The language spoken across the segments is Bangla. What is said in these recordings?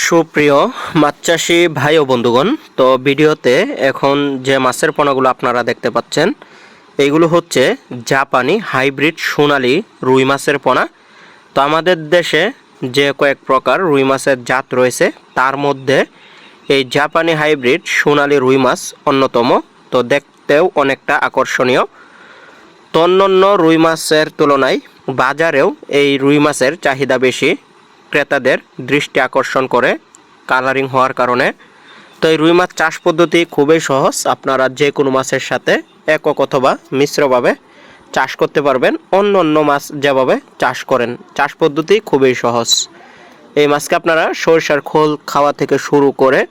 সুপ্রিয় মাছ চাষি ভাই ও বন্ধুগণ, তো ভিডিওতে এখন যে মাছের পোনাগুলো আপনারা দেখতে পাচ্ছেন এইগুলো হচ্ছে জাপানি হাইব্রিড সোনালী রুই মাছের পোনা। তো আমাদের দেশে যে কয়েক প্রকার রুই মাছের জাত রয়েছে তার মধ্যে এই জাপানি হাইব্রিড সোনালী রুই মাছ অন্যতম। তো দেখতেও অনেকটা আকর্ষণীয়। তো অন্যান্য রুই মাছের তুলনায় বাজারেও এই রুই মাছের চাহিদা বেশি, ক্রেতাদের দৃষ্টি আকর্ষণ করে কালারিং হওয়ার কারণে। তো এই রুই মাছ চাষ পদ্ধতি খুবই সহজ। আপনারা যে কোনো মাছের সাথে একক অথবা মিশ্রভাবে চাষ করতে পারবেন। অন্য অন্য মাছ যেভাবে চাষ করেন, চাষ পদ্ধতি খুবই সহজ। এই মাছকে আপনারা সরিষার খোল খাওয়া থেকে শুরু করে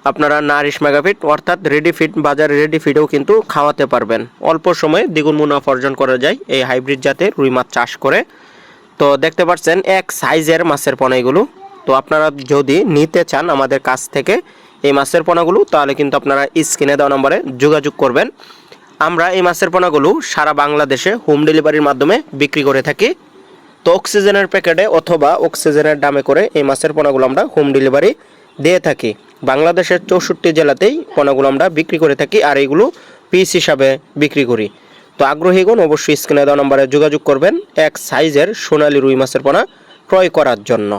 আপনারা নারিশ মেগাফিট অর্থাৎ রেডি ফিড, বাজারে রেডি ফিডও কিন্তু খাওয়াতে পারবেন। অল্প সময়ে দ্বিগুণ মুনাফা অর্জন করা যায় এই হাইব্রিড জাতের রুই মাছ চাষ করে। তো দেখতে পাচ্ছেন এক সাইজের মাছের পোনা এগুলো। তো আপনারা যদি নিতে চান আমাদের কাছ থেকে এই মাছের পোনাগুলো, তাহলে কিন্তু আপনারা স্ক্রিনে দেওয়া নম্বরে যোগাযোগ করবেন। আমরা এই মাছের পোনাগুলো সারা বাংলাদেশে হোম ডেলিভারির মাধ্যমে বিক্রি করে থাকি। তো অক্সিজেনের প্যাকেটে অথবা অক্সিজেনের দামে করে এই মাছের পোনাগুলো আমরা হোম ডেলিভারি দিয়ে থাকি। বাংলাদেশের 64 জেলাতেই পোনাগুলো আমরা বিক্রি করে থাকি, আর এইগুলো পিস হিসাবে বিক্রি করি। তো আগ্রহীগণ অবশ্যই স্ক্রিনে দেওয়া নম্বরে যোগাযোগ করবেন এক সাইজের সোনালী রুই মাছের পোনা ক্রয় করার জন্য।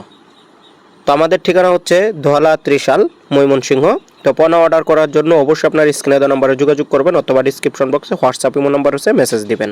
তো আমাদের ঠিকানা হচ্ছে ধলা ত্রিশাল, ময়মনসিংহ। তো পোনা অর্ডার করার জন্য অবশ্যই আপনার স্ক্রিনে দেওয়া নম্বরে যোগাযোগ করবেন অথবা ডিসক্রিপশন বক্সে হোয়াটসঅ্যাপ ইমো নম্বর হচ্ছে মেসেজ দিবেন।